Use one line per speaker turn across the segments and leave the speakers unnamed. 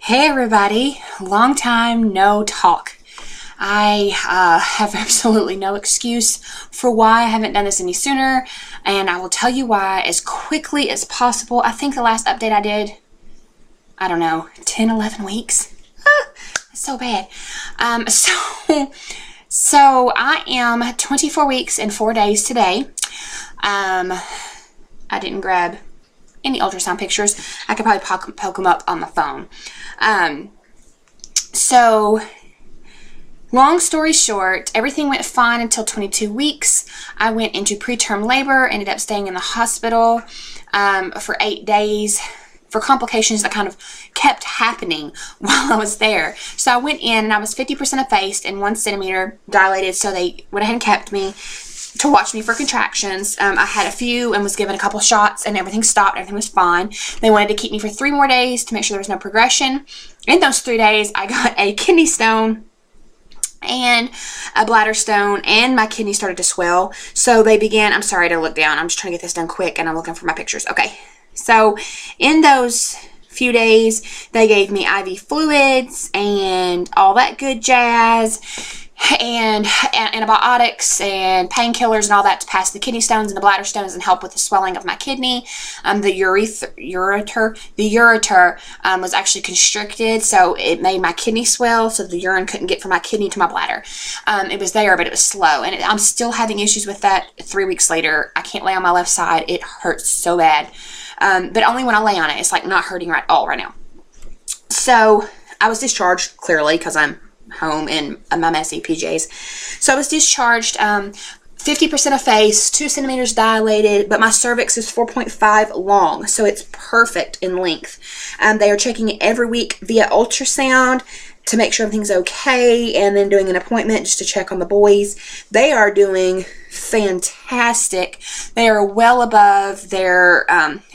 Hey everybody, long time no talk. I have absolutely no excuse for why I haven't done this any sooner, and I will tell you why as quickly as possible. I think the last update I did, I don't know, 10, 11 weeks. That's so bad. So I am 24 weeks and 4 days today. I didn't grab any ultrasound pictures. I could probably poke them up on my phone. So long story short, everything went fine until 22 weeks. I went into preterm labor, ended up staying in the hospital for 8 days for complications that kind of kept happening while I was there. So I went in and I was 50% effaced and 1 centimeter dilated, so they went ahead and kept me to watch me for contractions. I had a few and was given a couple shots and everything stopped. Everything was fine. They wanted to keep me for 3 more days to make sure there was no progression. In those 3 days, I got a kidney stone and a bladder stone, and my kidney started to swell. So they began, I'm sorry to look down. I'm just trying to get this done quick and I'm looking for my pictures. Okay. So in those few days, they gave me IV fluids and all that good jazz, and antibiotics and painkillers and all that to pass the kidney stones and the bladder stones and help with the swelling of my kidney. The ureter was actually constricted, so it made my kidney swell, so the urine couldn't get from my kidney to my bladder. It was there, but it was slow, and I'm still having issues with that 3 weeks later. I can't lay on my left side. It hurts so bad, but only when I lay on it. It's like not hurting at all right now. So I was discharged, clearly, because I'm home in my messy PJs. So I was discharged, 50% effaced, 2 centimeters dilated, but my cervix is 4.5 long, so it's perfect in length. They are checking it every week via ultrasound to make sure everything's okay, and then doing an appointment just to check on the boys. They are doing fantastic. They are well above their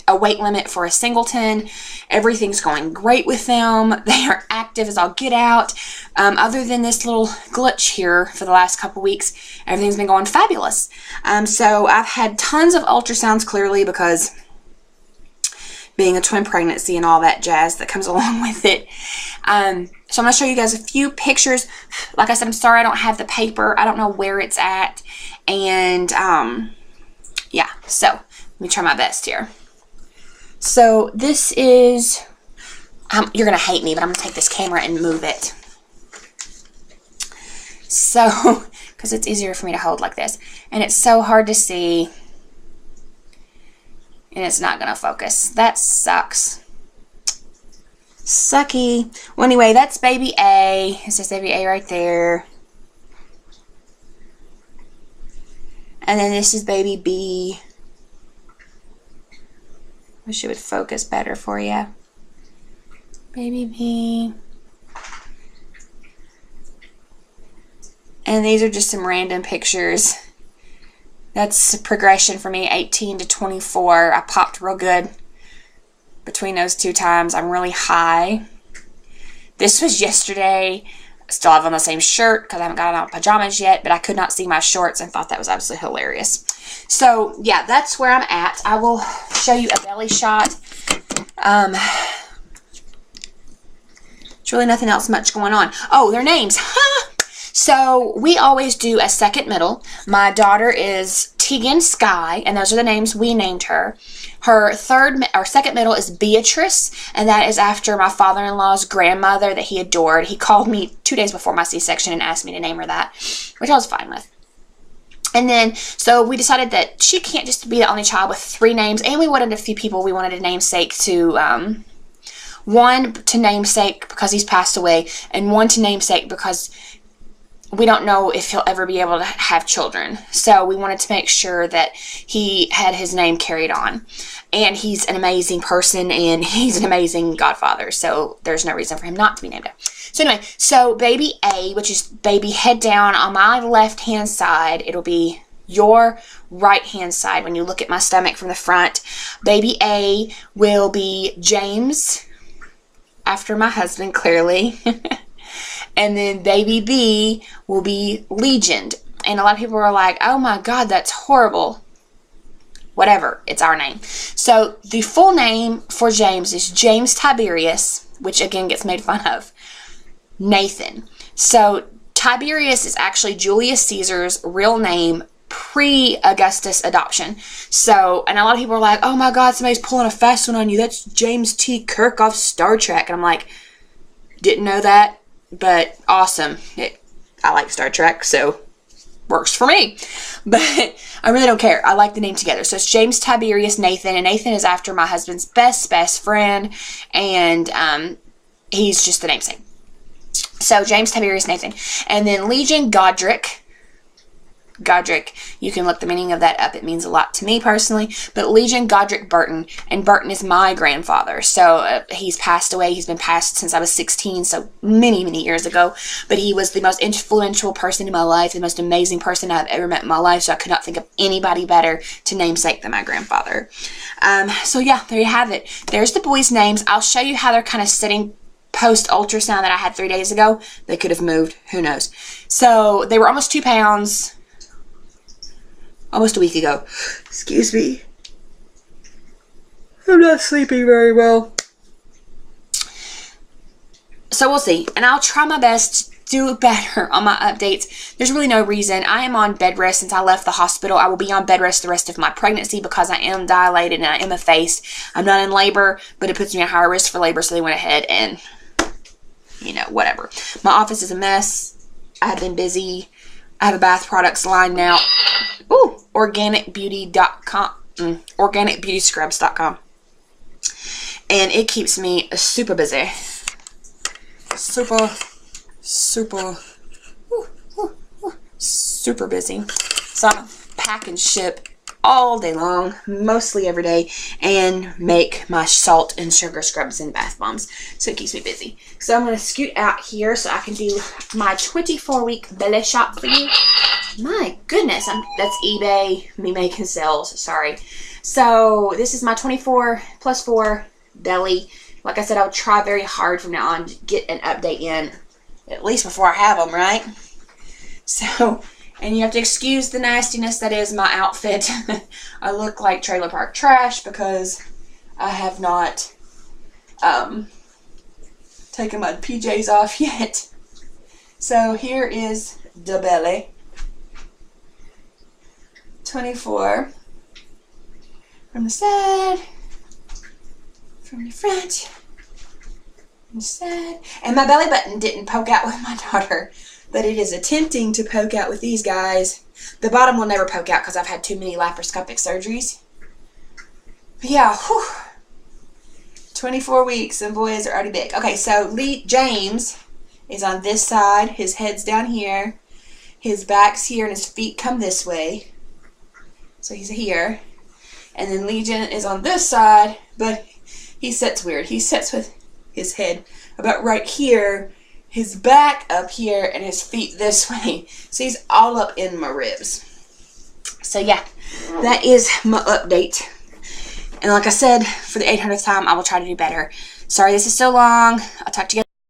a weight limit for a singleton. Everything's going great with them. They are active as all get out. Other than this little glitch here for the last couple weeks, everything's been going fabulous. So I've had tons of ultrasounds, clearly, because being a twin pregnancy and all that jazz that comes along with it. So I'm going to show you guys a few pictures. Like I said, I'm sorry I don't have the paper. I don't know where it's at. And yeah, so let me try my best here. So this is, you're going to hate me, but I'm going to take this camera and move it. So, because it's easier for me to hold like this. And it's so hard to see. And it's not going to focus. That sucks. Sucky. Well, anyway, that's baby A. It says baby A right there. And then this is baby B. Wish it would focus better for you. Baby B. And these are just some random pictures. That's progression for me, 18 to 24. I popped real good between those 2 times. I'm really high. This was yesterday. I still have on the same shirt because I haven't got on pajamas yet, but I could not see my shorts and thought that was absolutely hilarious. So, yeah, that's where I'm at. I will show you a belly shot. There's really nothing else much going on. Oh, their names. So we always do a second middle. My daughter is Tegan Sky, and those are the names we named her. Her second middle is Beatrice, and that is after my father-in-law's grandmother that he adored. He called me 2 days before my C-section and asked me to name her that, which I was fine with. And then, so we decided that she can't just be the only child with 3 names, and we wanted a few people we wanted a namesake to, one to namesake because he's passed away, and one to namesake because we don't know if he'll ever be able to have children. So we wanted to make sure that he had his name carried on. And he's an amazing person, and he's an amazing godfather, so there's no reason for him not to be named it. So anyway, so baby A, which is baby head down on my left-hand side, it'll be your right-hand side when you look at my stomach from the front. Baby A will be James, after my husband, clearly. And then baby B will be Legend. And a lot of people are like, oh my God, that's horrible. Whatever, it's our name. So the full name for James is James Tiberius which again gets made fun of. Nathan. So Tiberius is actually Julius Caesar's real name pre-Augustus adoption. So, and a lot of people are like, oh my God, somebody's pulling a fast one on you. That's James T. Kirk off Star Trek. And I'm like, didn't know that, but awesome. I like Star Trek, so works for me. But I really don't care. I like the name together. So it's James Tiberius Nathan, and Nathan is after my husband's best friend, and he's just the namesake. So James Tiberius Nathan. And then Legion Godric. Godric, you can look the meaning of that up. It means a lot to me personally. But Legion Godric Burton, and Burton is my grandfather. So he's passed away. He's been passed since I was 16, so many years ago. But he was the most influential person in my life, the most amazing person I've ever met in my life. So I could not think of anybody better to namesake than my grandfather. So yeah, there you have it. There's the boys' names. I'll show you how they're kind of sitting post ultrasound that I had 3 days ago. They could have moved. Who knows? So they were almost 2 pounds. Almost a week ago. Excuse me. I'm not sleeping very well. So we'll see. And I'll try my best to do better on my updates. There's really no reason. I am on bed rest since I left the hospital. I will be on bed rest the rest of my pregnancy because I am dilated and I am effaced. I'm not in labor, but it puts me at higher risk for labor, so they went ahead and, you know, whatever. My office is a mess. I have been busy. I have a bath products line now. Ooh, organicbeauty.com, organicbeautyscrubs.com. And it keeps me super busy. Super busy. So I pack and ship all day long, mostly every day, and make my salt and sugar scrubs and bath bombs. So it keeps me busy. So I'm going to scoot out here so I can do my 24-week belly shop for you. My goodness, that's eBay, me making sales, sorry. So this is my 24+4 belly. Like I said, I'll try very hard from now on to get an update in, at least before I have them, right? So, and you have to excuse the nastiness that is my outfit. I look like trailer park trash because I have not taken my PJs off yet. So here is the belly. 24 from the side, from the front, from the side. And my belly button didn't poke out with my daughter, but it is attempting to poke out with these guys. The bottom will never poke out because I've had too many laparoscopic surgeries. But yeah, whew, 24 weeks and boys are already big. Okay, so James is on this side. His head's down here. His back's here and his feet come this way. So he's here. And then Legion is on this side, but he sits weird. He sits with his head about right here, his back up here, and his feet this way. So he's all up in my ribs. So yeah, that is my update. And like I said, for the 800th time, I will try to do better. Sorry this is so long. I'll talk to you guys.